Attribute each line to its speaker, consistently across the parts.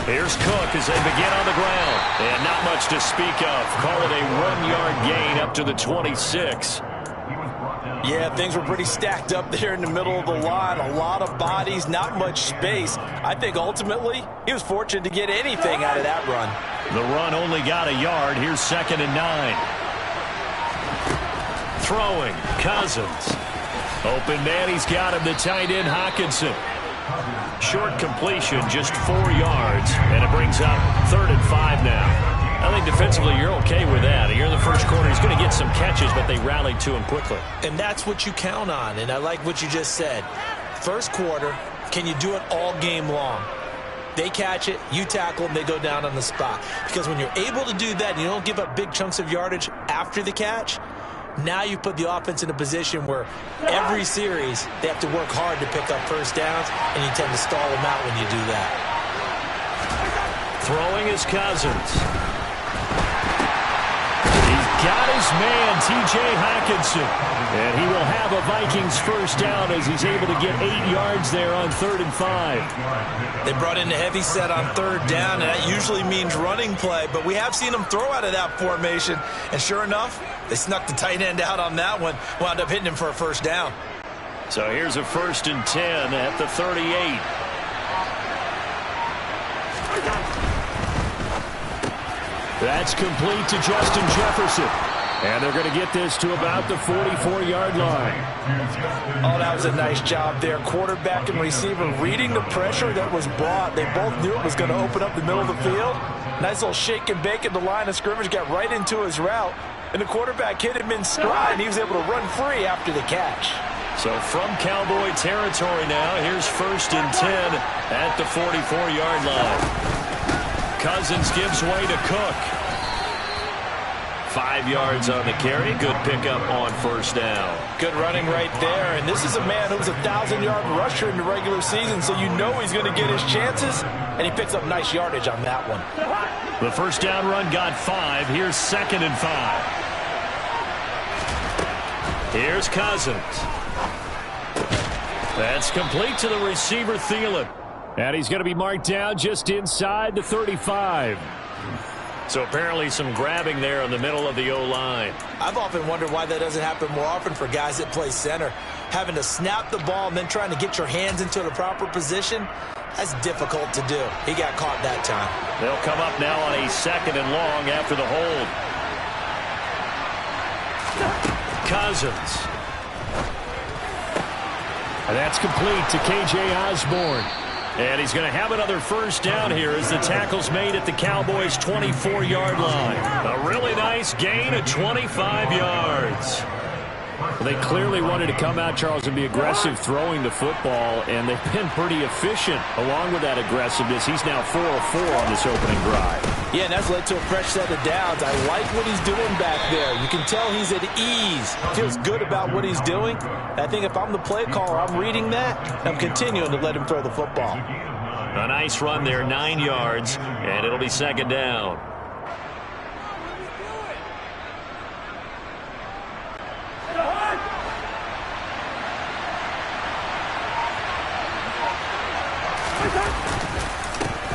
Speaker 1: Here's Cook as they begin on the ground. And not much to speak of. Call it a 1-yard gain up to the 26.
Speaker 2: Yeah, things were pretty stacked up there in the middle of the line. A lot of bodies, not much space. I think ultimately he was fortunate to get anything out of that run.
Speaker 1: The run only got a yard. Here's 2nd and 9. Throwing, Cousins. Open man, he's got him, the tight end, Hockenson. Short completion, just 4 yards, and it brings up 3rd and 5 now. I think defensively you're okay with that. Here in the first quarter, he's going to get some catches, but they rallied to him quickly.
Speaker 2: And that's what you count on, and I like what you just said. First quarter, can you do it all game long? They catch it, you tackle them, they go down on the spot. Because when you're able to do that and you don't give up big chunks of yardage after the catch, now you put the offense in a position where every series they have to work hard to pick up first downs, and you tend to stall them out when you do that.
Speaker 1: Throwing is Cousins. He's got his man, T.J. Hockenson. And he will have a Vikings first down as he's able to get 8 yards there on 3rd and 5.
Speaker 2: They brought in a heavy set on 3rd down, and that usually means running play, but we have seen them throw out of that formation, and sure enough, they snuck the tight end out on that one, wound up hitting him for a first down.
Speaker 1: So here's a 1st and 10 at the 38. That's complete to Justin Jefferson. And they're going to get this to about the 44-yard line.
Speaker 2: Oh, that was a nice job there. Quarterback and receiver reading the pressure that was brought. They both knew it was going to open up the middle of the field. Nice little shake and bake at the line of scrimmage, got right into his route. And the quarterback hit him in stride, and he was able to run free after the catch.
Speaker 1: So from Cowboy territory now, here's 1st and 10 at the 44-yard line. Cousins gives way to Cook. 5 yards on the carry. Good pickup on first down.
Speaker 2: Good running right there. And this is a man who was a 1,000-yard rusher in the regular season, so you know he's going to get his chances. And he picks up nice yardage on that one.
Speaker 1: The first down run got 5. Here's 2nd and 5. Here's Cousins. That's complete to the receiver, Thielen. And he's going to be marked down just inside the 35. So apparently some grabbing there in the middle of the O-line.
Speaker 2: I've often wondered why that doesn't happen more often for guys that play center. Having to snap the ball and then trying to get your hands into the proper position, that's difficult to do. He got caught that time.
Speaker 1: They'll come up now on a 2nd and long after the hold. Cousins. And that's complete to K.J. Osborne. And he's going to have another first down here as the tackle's made at the Cowboys' 24-yard line. A really nice gain of 25 yards. Well, they clearly wanted to come out, Charles, and be aggressive throwing the football, and they've been pretty efficient along with that aggressiveness. He's now 4 of 4 on this opening drive. Yeah, and that's led to a fresh set of downs. I like what he's doing back there. You can tell he's at ease. Feels good about what he's doing. I think if I'm the play caller, I'm reading that. I'm continuing to let him throw the football. A nice run there, 9 yards, and it'll be 2nd down.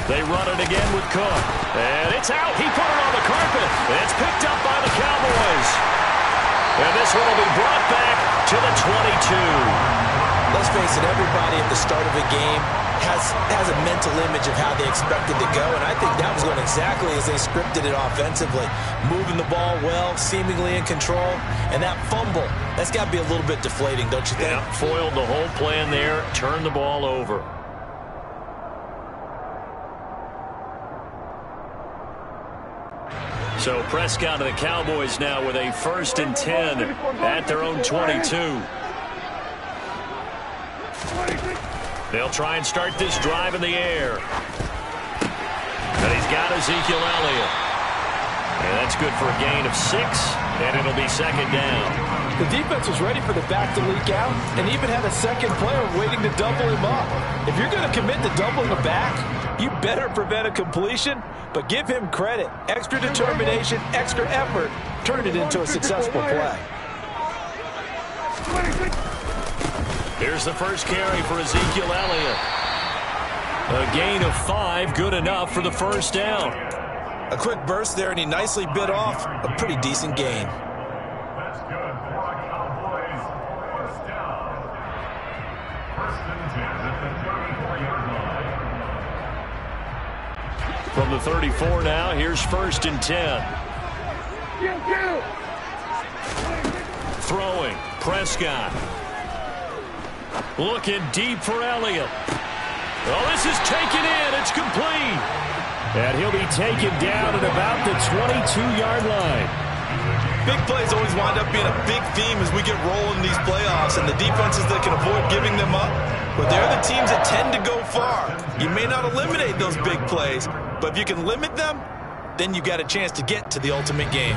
Speaker 1: They run it again with Cook. And it's out. He put it on the carpet. And it's picked up by the Cowboys. And this one will be brought back to the 22.
Speaker 2: Let's face it, everybody at the start of a game has a mental image of how they expect it to go, and I think that was going exactly as they scripted it offensively. Moving the ball well, seemingly in control, and that fumble, that's got to be a little bit deflating, don't you think?
Speaker 1: Yeah, foiled the whole plan there, turned the ball over. So Prescott and the Cowboys now with a 1st and 10 at their own 22. They'll try and start this drive in the air. And he's got Ezekiel Elliott. And that's good for a gain of 6, and it'll be 2nd down.
Speaker 2: The defense was ready for the back to leak out and even had a second player waiting to double him up. If you're going to commit to doubling the back, you better prevent a completion, but give him credit. Extra determination, extra effort turned it into a successful play.
Speaker 1: Here's the first carry for Ezekiel Elliott. A gain of 5, good enough for the first down.
Speaker 2: A quick burst there, and he nicely bit off a pretty decent gain.
Speaker 3: That's good for our Cowboys. First down. First and 10 at the 34-yard line.
Speaker 1: From the 34 now, here's first and 10. Throwing, Prescott. Looking deep for Elliott. Oh, this is taken in. It's complete. And he'll be taken down at about the 22-yard line.
Speaker 2: Big plays always wind up being a big theme as we get rolling these playoffs, and the defenses that can avoid giving them up, but they're the teams that tend to go far. You may not eliminate those big plays, but if you can limit them, then you got a chance to get to the ultimate game.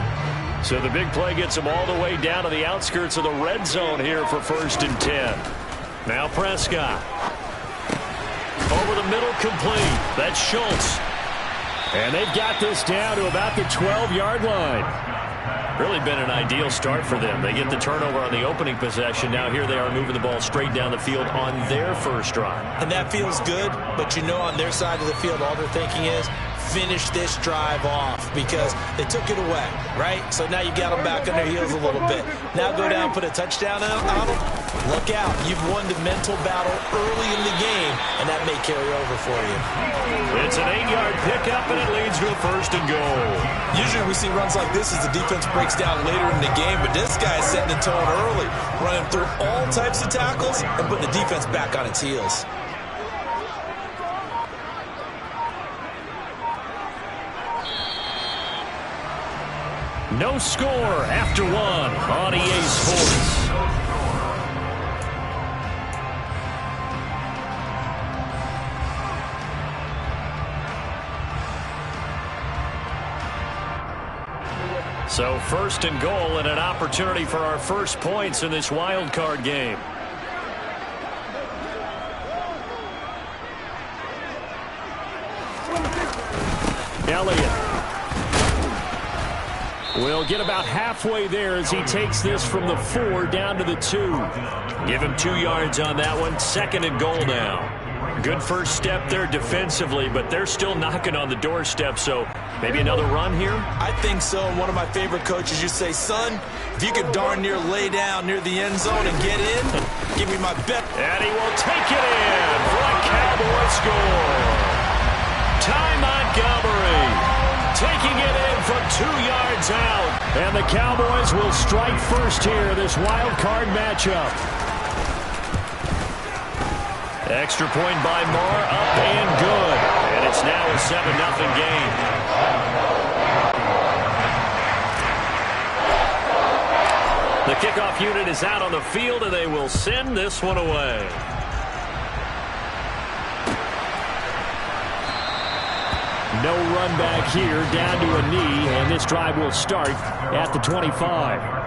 Speaker 1: So the big play gets them all the way down to the outskirts of the red zone here for first and 10. Now Prescott. Over the middle, complete. That's Schultz. And they've got this down to about the 12-yard line. Really been an ideal start for them. They get the turnover on the opening possession. Now here they are moving the ball straight down the field on their first drive.
Speaker 2: And that feels good, but you know on their side of the field all they're thinking is finish this drive off because they took it away, right? So now you got them back on their heels a little bit. Now go down, put a touchdown on them. Look out. You've won the mental battle early in the game, and that may carry over for you.
Speaker 1: It's an 8-yard pickup, and it leads to a first and goal.
Speaker 2: Usually we see runs like this as the defense breaks down later in the game, but this guy is setting the tone early, running through all types of tackles and putting the defense back on its heels.
Speaker 1: No score after one on EA Sports. So first and goal and an opportunity for our first points in this wild card game. Elliott will get about halfway there as he takes this from the 4 down to the 2. Give him 2 yards on that one. Second and goal now. Good first step there defensively, but they're still knocking on the doorstep, so maybe another run here?
Speaker 2: I think so. And one of my favorite coaches used to say, son, if you could darn near lay down near the end zone and get in, give me my bet.
Speaker 1: And he will take it in for a Cowboy score. Ty Montgomery taking it in from 2 yards out. And the Cowboys will strike first here, this wild card matchup. Extra point by Moore, up and good. And it's now a 7-0 game. The kickoff unit is out on the field, and they will send this one away. No run back here, down to a knee, and this drive will start at the 25.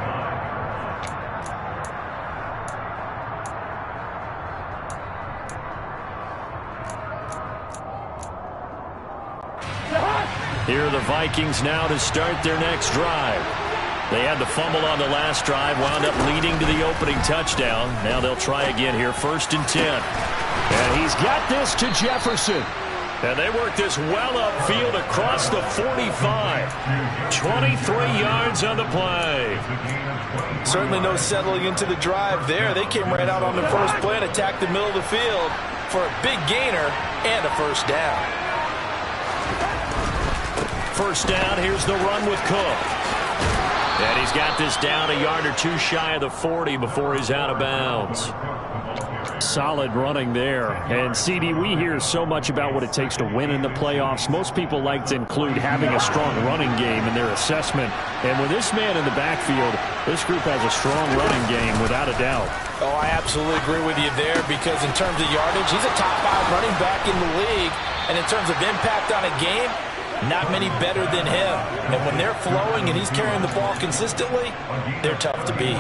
Speaker 1: Here are the Vikings now to start their next drive. They had the fumble on the last drive, wound up leading to the opening touchdown. Now they'll try again here, first and 10. And he's got this to Jefferson. And they work this well upfield across the 45. 23 yards on the play.
Speaker 2: Certainly no settling into the drive there. They came right out on the first play and attacked the middle of the field for a big gainer and a first down.
Speaker 1: First down, here's the run with Cook. And he's got this down a yard or two shy of the 40 before he's out of bounds. Solid running there. And, CD, we hear so much about what it takes to win in the playoffs. Most people like to include having a strong running game in their assessment. And with this man in the backfield, this group has a strong running game without a doubt.
Speaker 2: Oh, I absolutely agree with you there because in terms of yardage, he's a top 5 running back in the league. And in terms of impact on a game, not many better than him. And when they're flowing and he's carrying the ball consistently, they're tough to beat.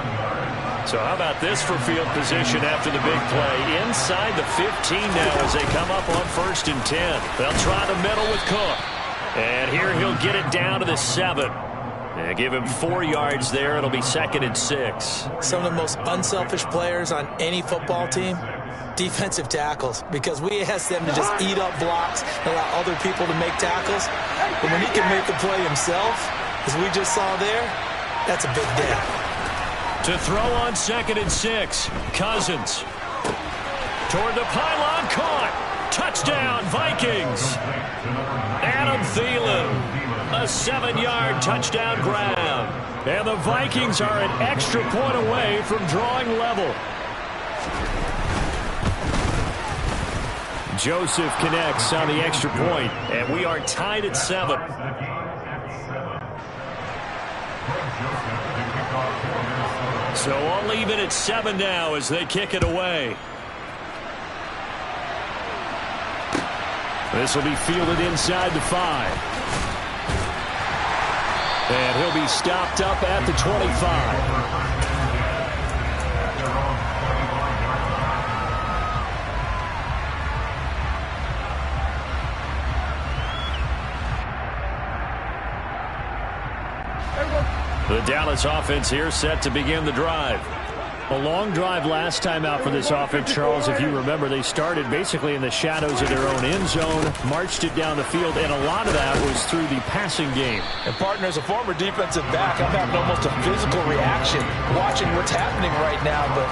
Speaker 1: So how about this for field position after the big play? Inside the 15 now as they come up on first and 10. They'll try the middle with Cook. And here he'll get it down to the 7. And give him 4 yards there. It'll be second and 6.
Speaker 2: Some of the most unselfish players on any football team Defensive tackles, because we ask them to just eat up blocks and allow other people to make tackles. But when he can make a play himself, as we just saw there, that's a big day.
Speaker 1: To throw on 2nd and 6, Cousins. Toward the pylon, caught. Touchdown, Vikings. Adam Thielen, a 7-yard touchdown grab. And the Vikings are an extra point away from drawing level. Joseph connects on the extra point, and we are tied at 7. So all even at 7 now as they kick it away. This will be fielded inside the 5. And he'll be stopped up at the 25. The Dallas offense here set to begin the drive. A long drive last time out for this offense, Charles. If you remember, they started basically in the shadows of their own end zone, marched it down the field, and a lot of that was through the passing game.
Speaker 2: And, partner, as a former defensive back, I'm having almost a physical reaction watching what's happening right now. But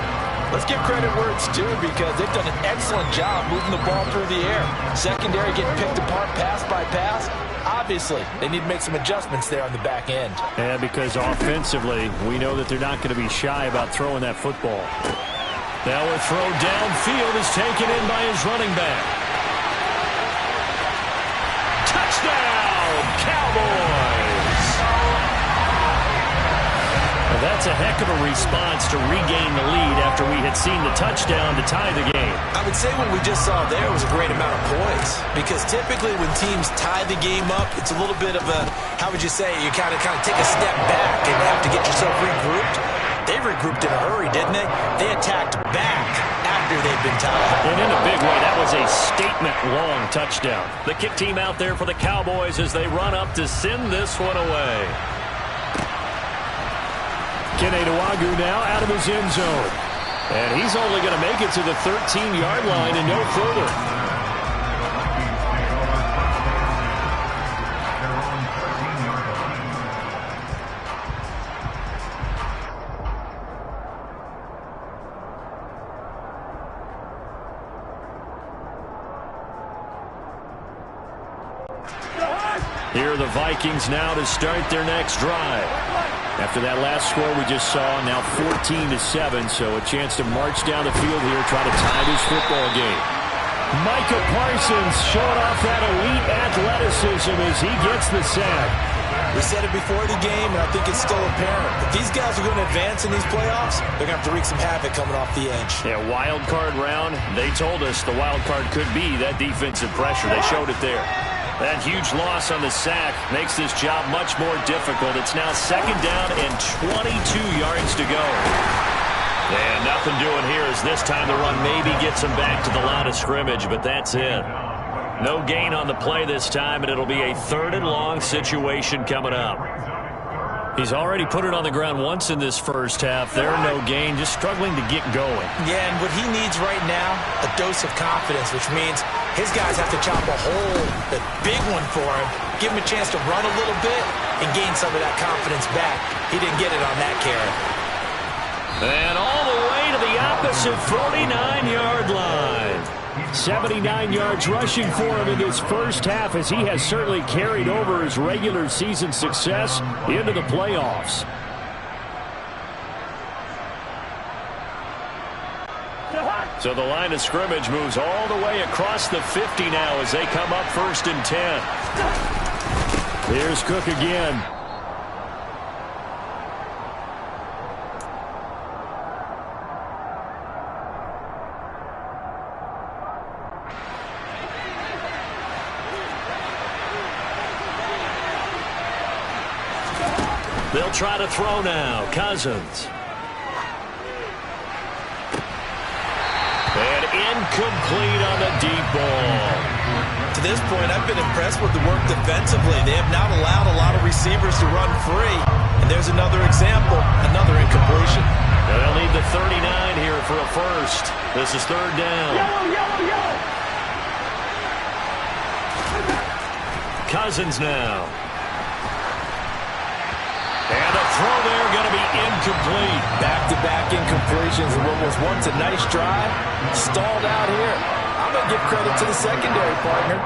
Speaker 2: let's give credit where it's due, because they've done an excellent job moving the ball through the air. Secondary getting picked apart pass by pass. Obviously, they need to make some adjustments there on the back end.
Speaker 1: And because offensively, we know that they're not going to be shy about throwing that football. Now a throw downfield is taken in by his running back. Touchdown, Cowboys! Well, that's a heck of a response to regain the lead after we had seen the touchdown to tie the game.
Speaker 2: I would say what we just saw there was a great amount of poise, because typically when teams tie the game up, it's a little bit of a, how would you say, you kind of take a step back and have to get yourself regrouped. They regrouped in a hurry, didn't they? They attacked back after they'd been tied.
Speaker 1: And in a big way, that was a statement-long touchdown. The kick team out there for the Cowboys as they run up to send this one away. Kene Nwangwu now out of his end zone. And he's only going to make it to the 13-yard line and no further. Here are the Vikings now to start their next drive. After that last score we just saw, now 14-7, so a chance to march down the field here, try to tie this football game. Micah Parsons showing off that elite athleticism as he gets the sack.
Speaker 2: We said it before the game, and I think it's still apparent. If these guys are going to advance in these playoffs, they're going to have to wreak some havoc coming off the edge.
Speaker 1: Yeah, wild card round. They told us the wild card could be that defensive pressure. They showed it there. That huge loss on the sack makes this job much more difficult. It's now 2nd down and 22 yards to go. And nothing doing here as this time the run maybe gets him back to the line of scrimmage, but that's it. No gain on the play this time, and it'll be a 3rd and long situation coming up. He's already put it on the ground once in this first half. There, no gain, just struggling to get going.
Speaker 2: Yeah, and what he needs right now, a dose of confidence, which means his guys have to chop a hole, a big one for him, give him a chance to run a little bit and gain some of that confidence back. He didn't get it on that carry.
Speaker 1: And all the way to the opposite 49-yard line. 79 yards rushing for him in this first half, as he has certainly carried over his regular season success into the playoffs. So the line of scrimmage moves all the way across the 50 now as they come up 1st and 10. Here's Cook again. They'll try to throw now. Cousins. And incomplete on the deep ball.
Speaker 2: To this point, I've been impressed with the work defensively. They have not allowed a lot of receivers to run free. And there's another example, another incompletion.
Speaker 1: They'll need the 39 here for a first. This is third down. Cousins now. And a throw there going to be incomplete.
Speaker 2: Back-to-back incompletions in what was once a nice drive. Stalled out here. I'm going to give credit to the secondary partner.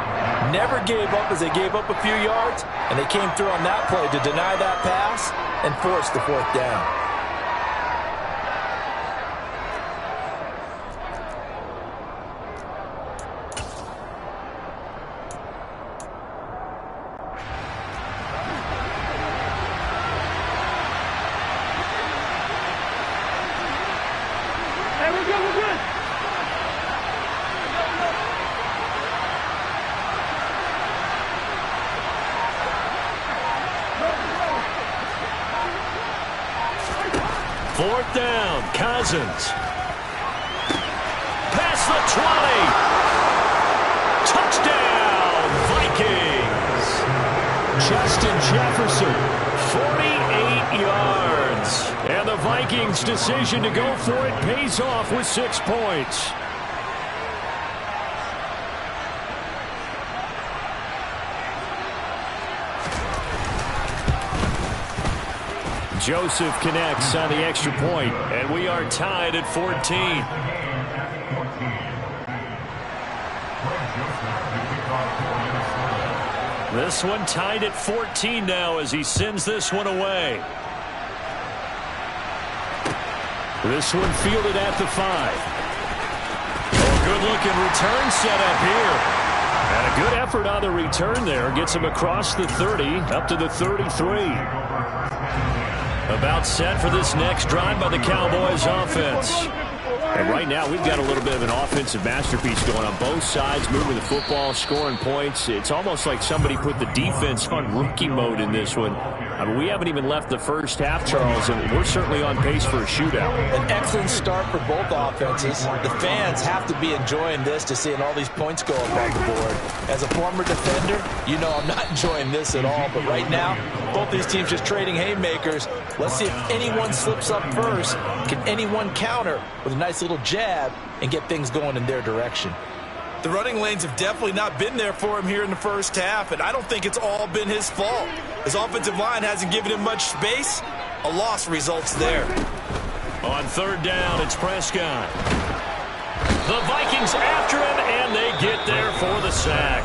Speaker 2: Never gave up as they gave up a few yards, and they came through on that play to deny that pass and force the fourth down.
Speaker 1: Fourth down, Cousins. Past the 20. Touchdown, Vikings. Justin Jefferson, 48 yards. And the Vikings' decision to go for it pays off with 6 points. Joseph connects on the extra point, and we are tied at 14. This one tied at 14 now as he sends this one away. This one fielded at the 5. Oh, good-looking return set up here. And a good effort on the return there. Gets him across the 30, up to the 33. About set for this next drive by the Cowboys offense. And right now we've got a little bit of an offensive masterpiece going on both sides, moving the football, scoring points. It's almost like somebody put the defense on rookie mode in this one. I mean, we haven't even left the first half, Charles, and we're certainly on pace for a shootout.
Speaker 2: An excellent start for both offenses. The fans have to be enjoying this to seeing all these points go up on the board. As a former defender, you know I'm not enjoying this at all. But right now, both these teams just trading haymakers. Let's see if anyone slips up first. Can anyone counter with a nice little jab and get things going in their direction? The running lanes have definitely not been there for him here in the first half, and I don't think it's all been his fault. His offensive line hasn't given him much space. A loss results there.
Speaker 1: On third down, it's Prescott. The Vikings after him, and they get there for the sack.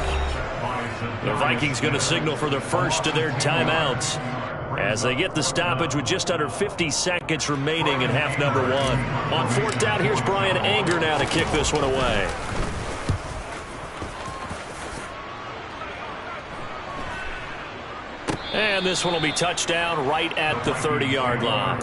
Speaker 1: The Vikings going to signal for the first of their timeouts as they get the stoppage with just under 50 seconds remaining in half number 1. On fourth down, here's Brian Anger now to kick this one away. And this one will be touchdown right at the 30-yard line.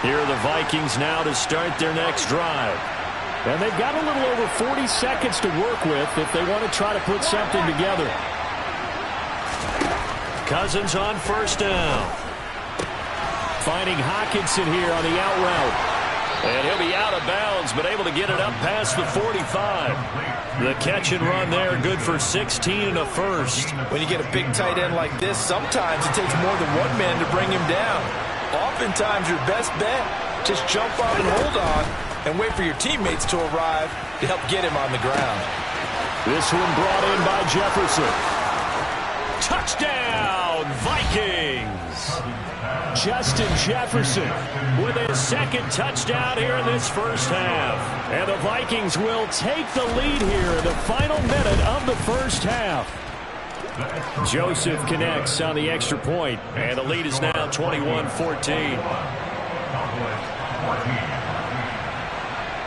Speaker 1: Here are the Vikings now to start their next drive. And they've got a little over 40 seconds to work with if they want to try to put something together. Cousins on first down. Finding Hockenson here on the out route. And he'll be out of bounds, but able to get it up past the 45. The catch and run there, good for 16 and a first.
Speaker 2: When you get a big tight end like this, sometimes it takes more than one man to bring him down. Oftentimes, your best bet, just jump on and hold on and wait for your teammates to arrive to help get him on the ground.
Speaker 1: This one brought in by Jefferson. Touchdown, Vikings! Justin Jefferson with his second touchdown here in this first half. And the Vikings will take the lead here in the final minute of the first half. Joseph connects on the extra point, and the lead is now 21-14.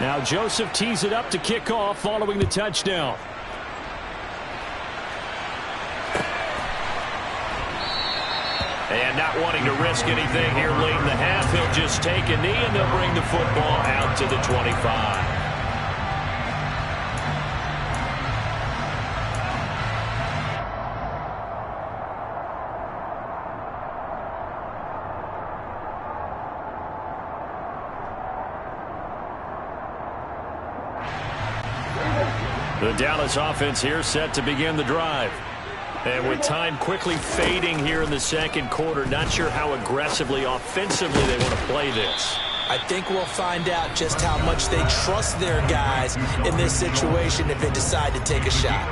Speaker 1: Now Joseph tees it up to kick off following the touchdown. And not wanting to risk anything here late in the half, he'll just take a knee and they'll bring the football out to the 25. The Dallas offense here set to begin the drive. And with time quickly fading here in the second quarter, not sure how aggressively, offensively they want to play this.
Speaker 2: I think we'll find out just how much they trust their guys in this situation if they decide to take a shot.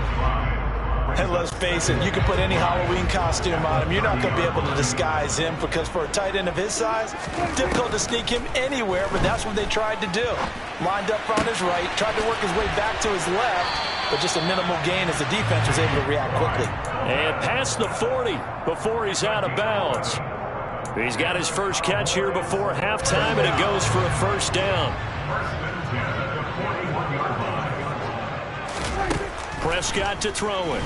Speaker 4: And let's face it, you can put any Halloween costume on him. You're not going to be able to disguise him because for a tight end of his size, difficult to sneak him anywhere, but that's what they tried to do. Lined up on his right, tried to work his way back to his left, but just a minimal gain as the defense was able to react quickly.
Speaker 1: And past the 40 before he's out of bounds. He's got his first catch here before halftime, and it goes for a first down. Prescott to throw it.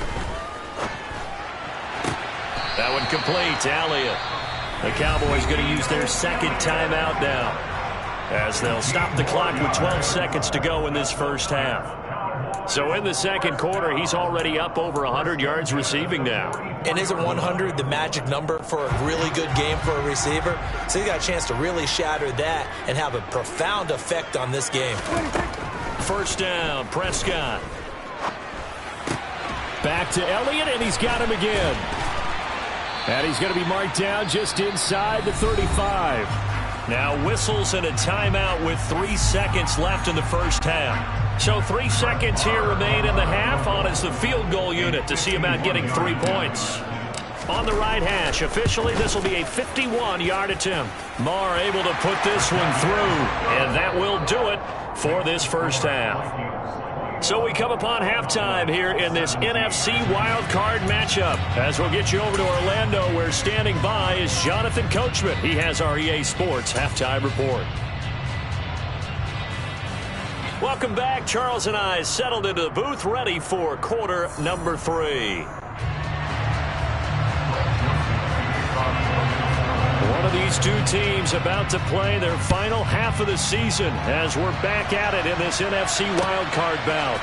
Speaker 1: That one complete to Elliott. The Cowboys going to use their second timeout now, as they'll stop the clock with 12 seconds to go in this first half. So in the second quarter, he's already up over 100 yards receiving now.
Speaker 2: And isn't 100 the magic number for a really good game for a receiver? So he got a chance to really shatter that and have a profound effect on this game.
Speaker 1: First down, Prescott. Back to Elliott, and he's got him again. And he's going to be marked down just inside the 35. Now whistles and a timeout with 3 seconds left in the first half. So 3 seconds here remain in the half. On is the field goal unit to see about getting 3 points. On the right hash, officially this will be a 51-yard attempt. Marr able to put this one through, and that will do it for this first half. So we come upon halftime here in this NFC wildcard matchup, as we'll get you over to Orlando, where standing by is Jonathan Coachman. He has our EA Sports halftime report. Welcome back. Charles and I settled into the booth, ready for quarter number 3. One of these two teams about to play their final half of the season as we're back at it in this NFC wildcard bout.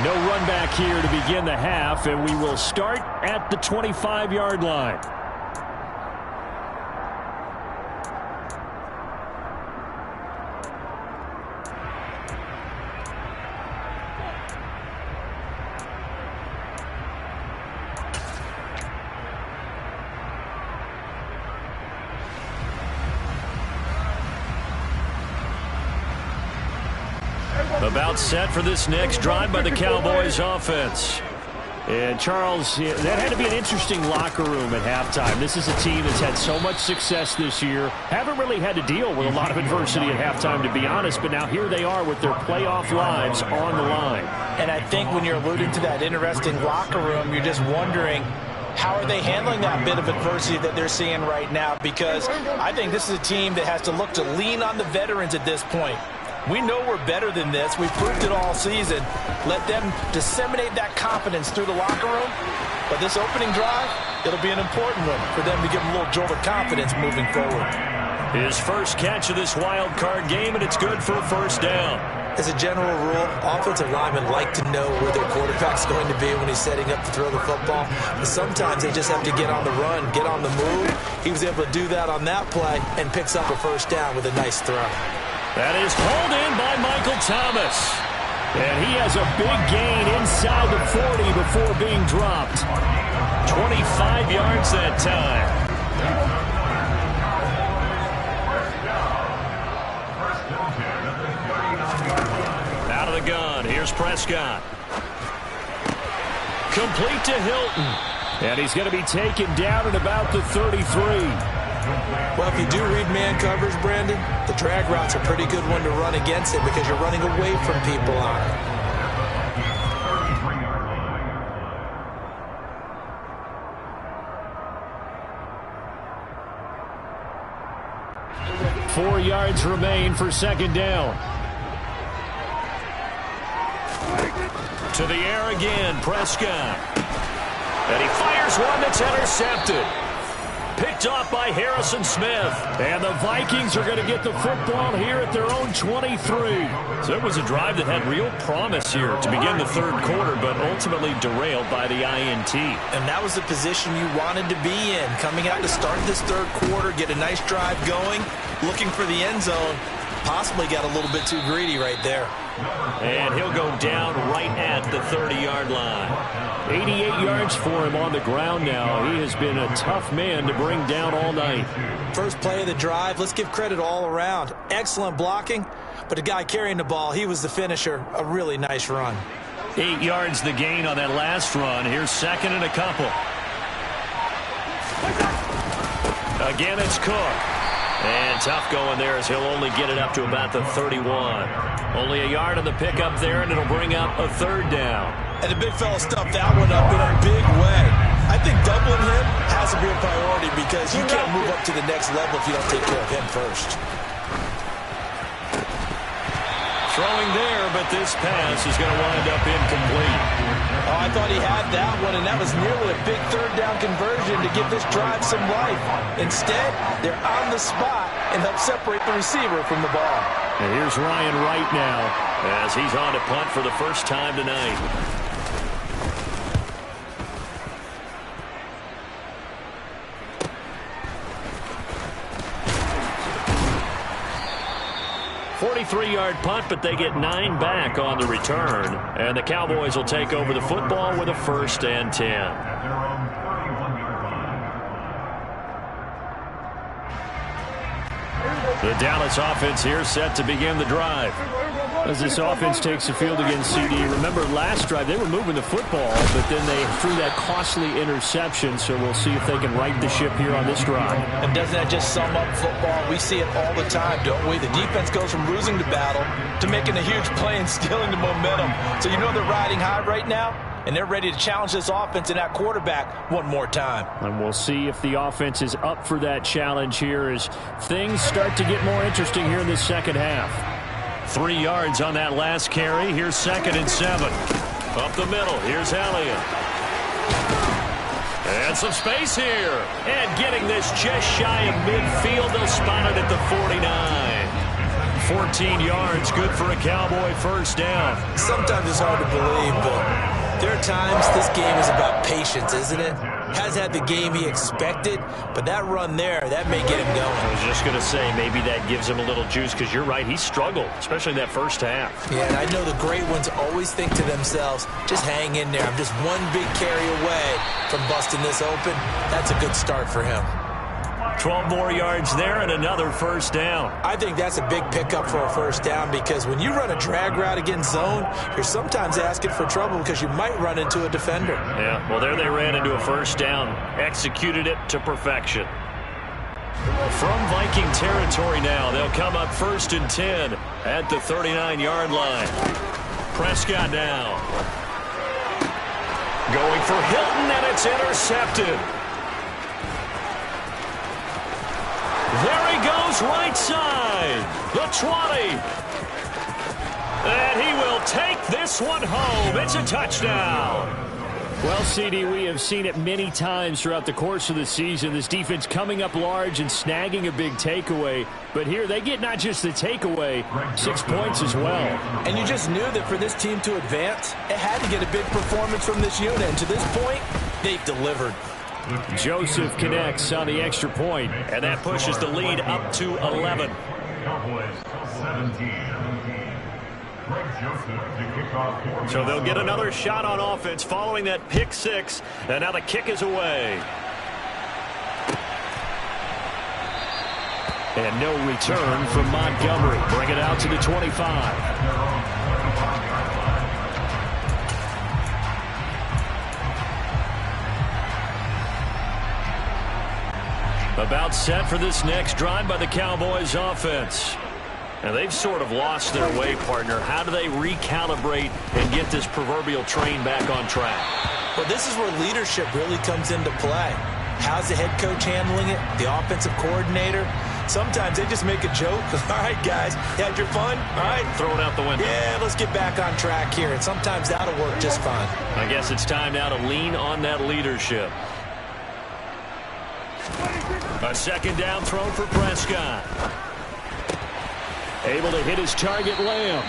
Speaker 1: No run back here to begin the half, and we will start at the 25-yard line. About set for this next drive by the Cowboys offense. And Charles, that had to be an interesting locker room at halftime. This is a team that's had so much success this year. Haven't really had to deal with a lot of adversity at halftime, to be honest, but now here they are with their playoff lives on the line.
Speaker 4: And I think when you're alluding to that interesting locker room, you're just wondering, how are they handling that bit of adversity that they're seeing right now? Because I think this is a team that has to look to lean on the veterans at this point. We know we're better than this. We've proved it all season. Let them disseminate that confidence through the locker room. But this opening drive, it'll be an important one for them to give them a little jolt of confidence moving forward.
Speaker 1: His first catch of this wild card game, and it's good for a first down.
Speaker 2: As a general rule, offensive linemen like to know where their quarterback's going to be when he's setting up to throw the football. But sometimes they just have to get on the run, get on the move. He was able to do that on that play and picks up a first down with a nice throw.
Speaker 1: That is hauled in by Michael Thomas. And he has a big gain inside the 40 before being dropped. 25 yards that time. Out of the gun, here's Prescott. Complete to Hilton. And he's going to be taken down at about the 33.
Speaker 2: Well, if you do read man coverage, Brandon, the drag route's a pretty good one to run against it because you're running away from people on it.
Speaker 1: Four yards remain for second down. To the air again, Prescott. And he fires one that's intercepted. Picked off by Harrison Smith. And the Vikings are going to get the football here at their own 23. So it was a drive that had real promise here to begin the third quarter, but ultimately derailed by the INT.
Speaker 2: And that was the position you wanted to be in. Coming out to start this third quarter, get a nice drive going, looking for the end zone. Possibly got a little bit too greedy right there.
Speaker 1: And he'll go down right at the 30-yard line. 88 yards for him on the ground now. He has been a tough man to bring down all night.
Speaker 2: First play of the drive, let's give credit all around. Excellent blocking, but the guy carrying the ball, he was the finisher. A really nice run.
Speaker 1: 8 yards the gain on that last run. Here's second and a couple. Again, it's Cook. And tough going there as he'll only get it up to about the 31. Only a yard on the pickup there, and it'll bring up a third down.
Speaker 2: And the big fella stuffed that one up in a big way. I think doubling him has to be a priority because you can't move up to the next level if you don't take care of him first.
Speaker 1: Throwing there, but this pass is going to wind up incomplete.
Speaker 2: Oh, I thought he had that one, and that was nearly a big third down conversion to give this drive some life. Instead, they're on the spot and help separate the receiver from the ball.
Speaker 1: And here's Ryan Wright now as he's on to punt for the first time tonight. Three-yard punt, but they get 9 back on the return. And the Cowboys will take over the football with a 1st and 10. The Dallas offense here set to begin the drive. As this offense takes the field against CD, remember last drive they were moving the football, but then they threw that costly interception, so we'll see if they can right the ship here on this drive.
Speaker 2: And doesn't that just sum up football? We see it all the time, don't we? The defense goes from losing the battle to making a huge play and stealing the momentum. So you know they're riding high right now, and they're ready to challenge this offense and that quarterback one more time.
Speaker 1: And we'll see if the offense is up for that challenge here as things start to get more interesting here in the second half. 3 yards on that last carry. Here's 2nd and 7. Up the middle. Here's Elliott. And some space here. And getting this just shy of midfield. They'll spot it at the 49. 14 yards. Good for a Cowboy first down.
Speaker 2: Sometimes it's hard to believe, but there are times this game is about patience, isn't it? Has had the game he expected, but that run there, that may get him going.
Speaker 1: I was just going to say, maybe that gives him a little juice because you're right, he struggled, especially that first half.
Speaker 2: Yeah, and I know the great ones always think to themselves, just hang in there. I'm just one big carry away from busting this open. That's a good start for him.
Speaker 1: 12 more yards there and another first down.
Speaker 2: I think that's a big pickup for a first down because when you run a drag route against zone, you're sometimes asking for trouble because you might run into a defender.
Speaker 1: Yeah, well, there they ran into a first down. Executed it to perfection. From Viking territory now, they'll come up 1st and 10 at the 39-yard line. Prescott now. Going for Hilton, and it's intercepted. There he goes, right side, the 20. And he will take this one home. It's a touchdown. Well, CD, we have seen it many times throughout the course of the season. This defense coming up large and snagging a big takeaway. But here they get not just the takeaway, 6 points as well.
Speaker 2: And you just knew that for this team to advance, it had to get a big performance from this unit. And to this point, they've delivered.
Speaker 1: Joseph connects on the extra point, and that pushes the lead up to 11.
Speaker 3: Cowboys 17. Greg Joseph to kick off.
Speaker 1: So they'll get another shot on offense following that pick 6, and now the kick is away. And no return from Montgomery. Bring it out to the 25. About set for this next drive by the Cowboys offense. And they've sort of lost their way, partner. How do they recalibrate and get this proverbial train back on track?
Speaker 2: Well, this is where leadership really comes into play. How's the head coach handling it? The offensive coordinator? Sometimes they just make a joke. All right, guys, you had your fun? All right.
Speaker 1: Throw it out the window.
Speaker 2: Yeah, let's get back on track here. And sometimes that'll work just fine.
Speaker 1: I guess it's time now to lean on that leadership. A second down throw for Prescott. Able to hit his target, Lamb.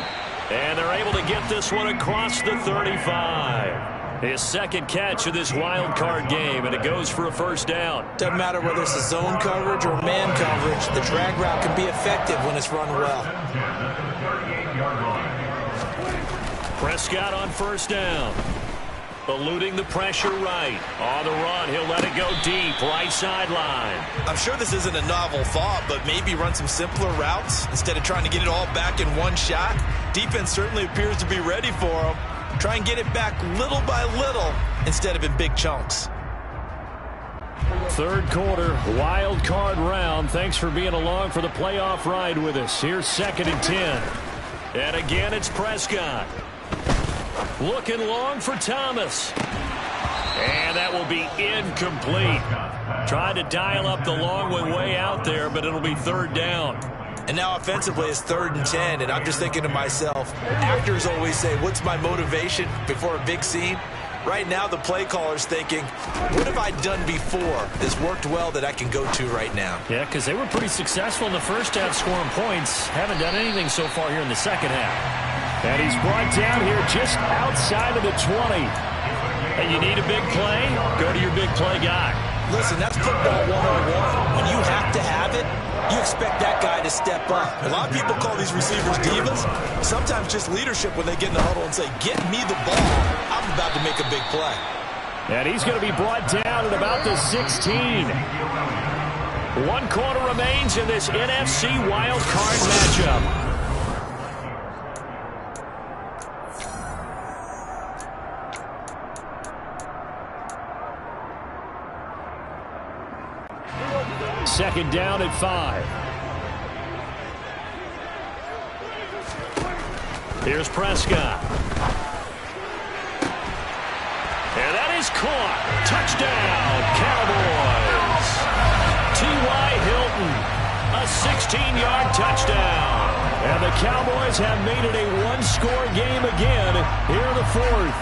Speaker 1: And they're able to get this one across the 35. His second catch of this wild card game, and it goes for a first down.
Speaker 2: Doesn't matter whether it's a zone coverage or man coverage, the drag route can be effective when it's run well.
Speaker 1: Prescott on first down. Eluding the pressure right. On the run, he'll let it go deep, right sideline.
Speaker 2: I'm sure this isn't a novel thought, but maybe run some simpler routes instead of trying to get it all back in one shot. Defense certainly appears to be ready for him. Try and get it back little by little instead of in big chunks.
Speaker 1: Third quarter, wild card round. Thanks for being along for the playoff ride with us. Here's 2nd and 10. And again, it's Prescott. Looking long for Thomas. And that will be incomplete. Trying to dial up the long one way out there, but it'll be third down.
Speaker 2: And now offensively it's 3rd and 10, and I'm just thinking to myself, actors always say, what's my motivation before a big scene? Right now the play caller's thinking, what have I done before that's worked well that I can go to right now?
Speaker 1: Yeah, because they were pretty successful in the first half scoring points. Haven't done anything so far here in the second half. And he's brought down here just outside of the 20. And you need a big play? Go to your big play guy.
Speaker 2: Listen, that's football 101. When you have to have it, you expect that guy to step up. A lot of people call these receivers divas. Sometimes just leadership when they get in the huddle and say, get me the ball. I'm about to make a big play.
Speaker 1: And he's going to be brought down at about the 16. 1 quarter remains in this NFC wild card matchup. Second down at 5. Here's Prescott. And that is caught. Touchdown, Cowboys. T.Y. Hilton, a 16-yard touchdown. And the Cowboys have made it a one-score game again here in the 4th.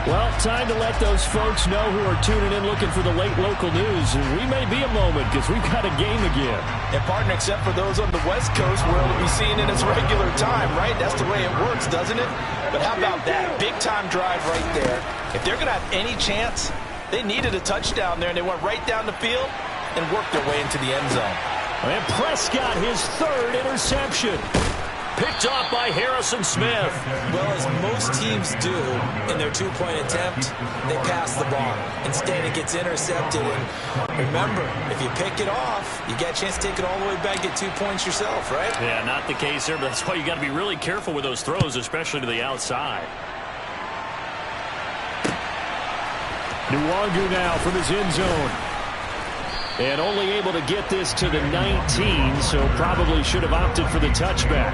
Speaker 1: Well, time to let those folks know who are tuning in looking for the late local news. We may be a moment because we've got a game again.
Speaker 4: And, partner, except for those on the West Coast, where it'll be seen in its regular time, right? That's the way it works, doesn't it? But how about that? Big-time drive right there. If they're going to have any chance, they needed a touchdown there, and they went right down the field and worked their way into the end zone.
Speaker 1: And Prescott, his 3rd interception. Picked off by Harrison Smith.
Speaker 2: Well, as most teams do in their 2-point attempt, they pass the ball. Instead, it gets intercepted. And remember, if you pick it off, you get a chance to take it all the way back, get 2 points yourself, right?
Speaker 1: Yeah, not the case there, but that's why you got to be really careful with those throws, especially to the outside. Nwangu now from his end zone. And only able to get this to the 19, so probably should have opted for the touchback.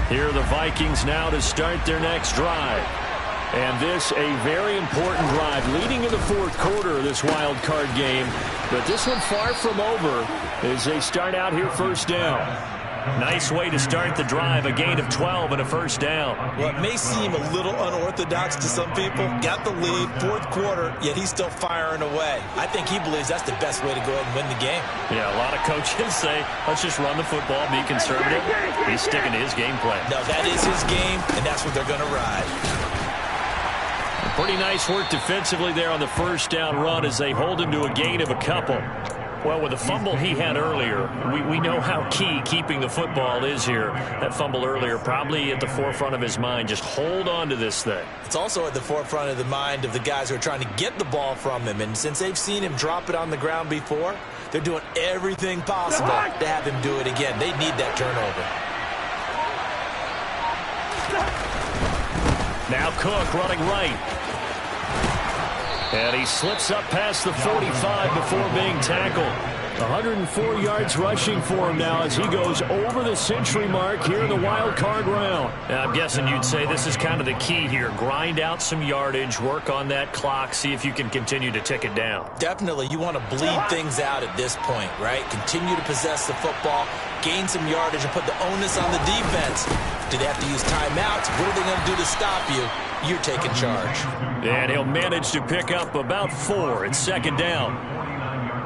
Speaker 1: Here are the Vikings now to start their next drive. And this a very important drive leading in the 4th quarter of this wild card game. But this one far from over as they start out here first down. Nice way to start the drive, a gain of 12 and a first down.
Speaker 2: Well, it may seem a little unorthodox to some people. Got the lead, 4th quarter, yet he's still firing away. I think he believes that's the best way to go ahead and win the game.
Speaker 1: Yeah, a lot of coaches say, let's just run the football, be conservative. He's sticking to his game plan.
Speaker 2: No, that is his game, and that's what they're going to ride.
Speaker 1: Pretty nice work defensively there on the first down run as they hold him to a gain of a couple. Well, with the fumble he had earlier, we know how key keeping the football is here. That fumble earlier probably at the forefront of his mind. Just hold on to this thing.
Speaker 2: It's also at the forefront of the mind of the guys who are trying to get the ball from him. And since they've seen him drop it on the ground before, they're doing everything possible to have him do it again. They need that turnover.
Speaker 1: Now Cook running right. And he slips up past the 45 before being tackled. 104 yards rushing for him now as he goes over the century mark here in the wild card round. Now, I'm guessing you'd say this is kind of the key here. Grind out some yardage, work on that clock, see if you can continue to tick it down.
Speaker 2: Definitely, you want to bleed things out at this point, right? Continue to possess the football, gain some yardage, and put the onus on the defense. Do they have to use timeouts? What are they going to do to stop you? you're taking charge.
Speaker 1: And he'll manage to pick up about 4. It's second down.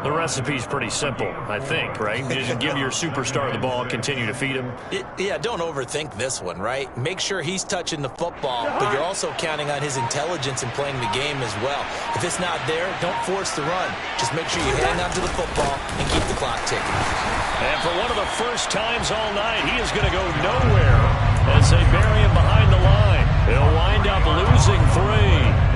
Speaker 1: The recipe's pretty simple, I think, right? You just give your superstar the ball, continue to feed him.
Speaker 2: Yeah, don't overthink this one, right? Make sure he's touching the football, but you're also counting on his intelligence in playing the game as well. If it's not there, don't force the run. Just make sure you hang on to the football and keep the clock ticking.
Speaker 1: And for one of the first times all night, he is going to go nowhere as they bury him behind the line. He'll wind up losing 3.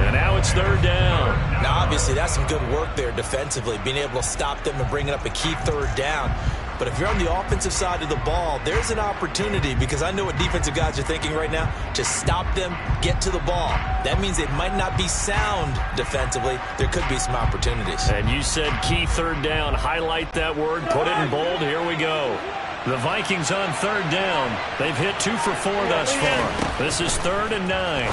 Speaker 1: And now it's third down.
Speaker 2: Now, obviously, that's some good work there defensively, being able to stop them and bringing up a key third down. But if you're on the offensive side of the ball, there's an opportunity, because I know what defensive guys are thinking right now. Just stop them, get to the ball. That means it might not be sound defensively. There could be some opportunities.
Speaker 1: And you said key third down. Highlight that word. Put it in bold. Here we go. The Vikings on third down. They've hit 2 for 4 thus far. This is 3rd and 9.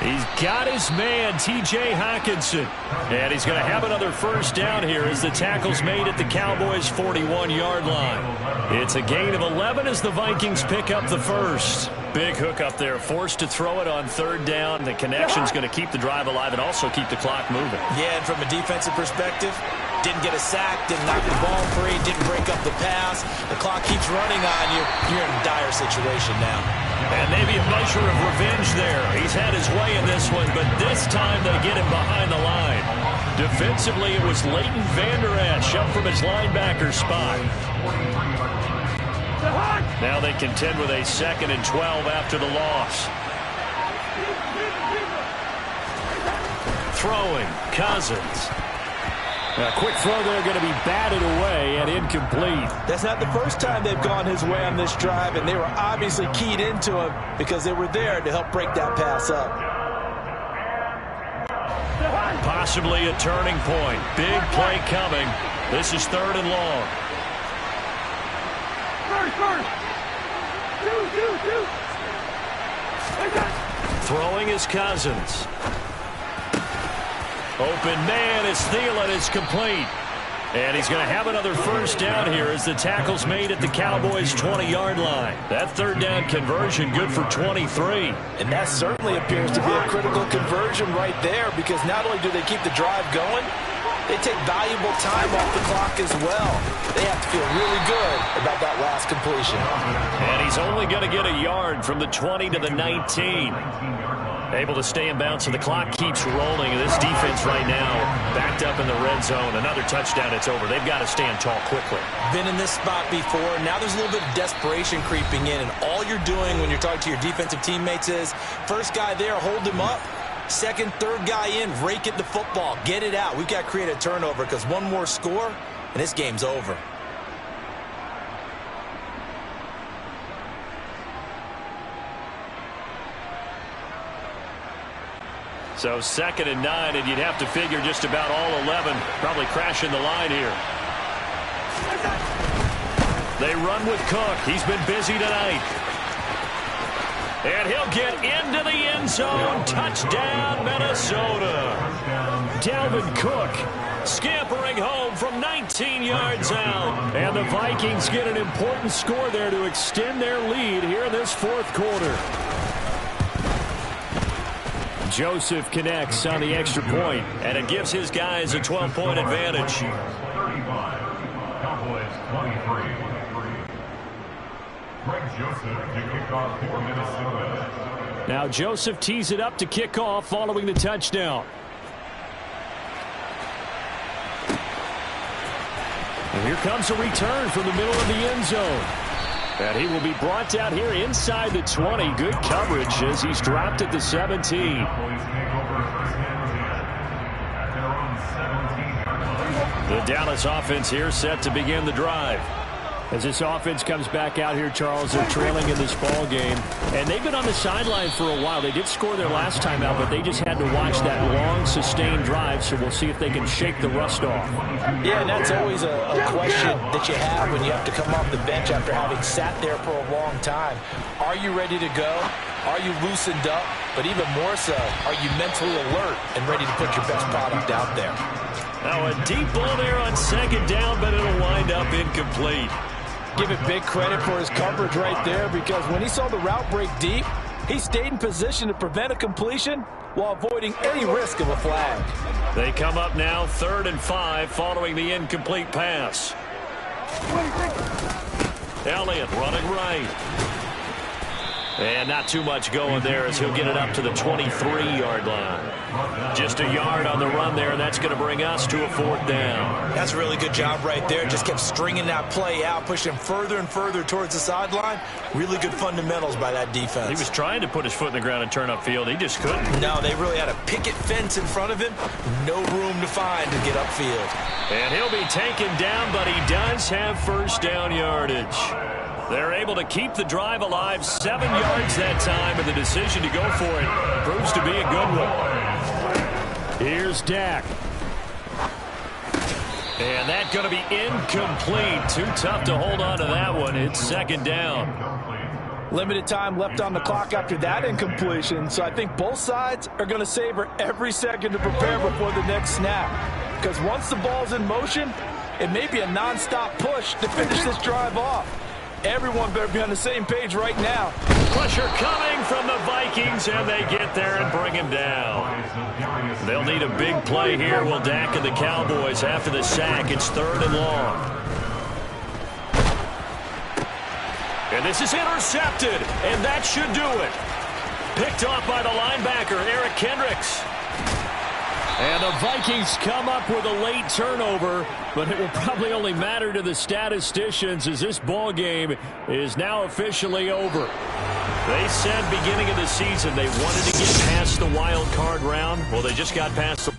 Speaker 1: He's got his man, T.J. Hockenson. And he's going to have another first down here as the tackle's made at the Cowboys' 41-yard line. It's a gain of 11 as the Vikings pick up the first. Big hook up there, forced to throw it on third down. The connection's going to keep the drive alive and also keep the clock moving.
Speaker 2: Yeah, and from a defensive perspective, didn't get a sack, didn't knock the ball free, didn't break up the pass. The clock keeps running on you. You're in a dire situation now.
Speaker 1: And maybe a measure of revenge there. He's had his way in this one, but this time they get him behind the line. Defensively, it was Leighton Vander Esch up from his linebacker spot. Now they contend with a 2nd and 12 after the loss. Throwing, Cousins. A quick throw there, going to be batted away and incomplete.
Speaker 4: That's not the first time they've gone his way on this drive, and they were obviously keyed into him because they were there to help break that pass up.
Speaker 1: Possibly a turning point. Big play coming. This is 3rd and long. Throwing is Cousins. Open man is Thielen. Is complete. And he's going to have another first down here as the tackle's made at the Cowboys' 20-yard line. That third down conversion good for 23.
Speaker 4: And that certainly appears to be a critical conversion right there, because not only do they keep the drive going, they take valuable time off the clock as well. They have to feel really good about that last completion.
Speaker 1: And he's only going to get a yard from the 20 to the 19. Able to stay in bounds, so the clock keeps rolling. And this defense right now backed up in the red zone. Another touchdown, it's over. They've got to stand tall quickly.
Speaker 2: Been in this spot before. Now there's a little bit of desperation creeping in, and all you're doing when you're talking to your defensive teammates is, first guy there, hold him up. Second, third guy in, rake at the football. Get it out. We've got to create a turnover, because one more score, and this game's over.
Speaker 1: So 2nd and 9, and you'd have to figure just about all 11 probably crashing the line here. They run with Cook. He's been busy tonight. And he'll get into the end zone. Touchdown, Minnesota. Dalvin Cook scampering home from 19 yards out. And the Vikings get an important score there to extend their lead here in this 4th quarter. Joseph connects on the extra point, and it gives his guys a 12-point advantage.
Speaker 3: 35, Cowboys 23. Greg Joseph to kick off for Minnesota.
Speaker 1: Now Joseph tees it up to kick off following the touchdown. And here comes a return from the middle of the end zone. And he will be brought down here inside the 20. Good coverage as he's dropped at the 17. The Dallas offense here set to begin the drive. As this offense comes back out here, Charles, they're trailing in this ball game. And they've been on the sideline for a while. They did score their last time out, but they just had to watch that long, sustained drive, so we'll see if they can shake the rust off.
Speaker 4: Yeah, and that's always a question that you have when you have to come off the bench after having sat there for a long time. Are you ready to go? Are you loosened up? But even more so, are you mentally alert and ready to put your best product out there?
Speaker 1: Now a deep ball there on 2nd down, but it'll wind up incomplete.
Speaker 4: Give it big credit for his coverage right there, because when he saw the route break deep, He stayed in position to prevent a completion while avoiding any risk of a flag.
Speaker 1: They come up now 3rd and 5 following the incomplete pass. Elliott running right. And not too much going there as he'll get it up to the 23-yard line. Just a yard on the run there, and that's going to bring us to a 4th down.
Speaker 2: That's a really good job right there. Just kept stringing that play out, pushing further and further towards the sideline. Really good fundamentals by that defense.
Speaker 1: He was trying to put his foot in the ground and turn upfield. He just couldn't.
Speaker 2: No, they really had a picket fence in front of him. No room to find to get upfield.
Speaker 1: And he'll be taken down, but he does have first down yardage. They're able to keep the drive alive, 7 yards that time, and the decision to go for it proves to be a good one. Here's Dak. And that's going to be incomplete. Too tough to hold on to that one. It's 2nd down.
Speaker 4: Limited time left on the clock after that incompletion, so I think both sides are going to savor every second to prepare before the next snap. Because once the ball's in motion, it may be a nonstop push to finish this drive off. Everyone better be on the same page right now.
Speaker 1: Pressure coming from the Vikings, and they get there and bring him down. They'll need a big play here, will Dak and the Cowboys after the sack. It's 3rd and long. And this is intercepted, and that should do it. Picked off by the linebacker, Eric Kendricks. And the Vikings come up with a late turnover, but it will probably only matter to the statisticians as this ball game is now officially over. They said beginning of the season they wanted to get past the wild card round. Well, they just got past the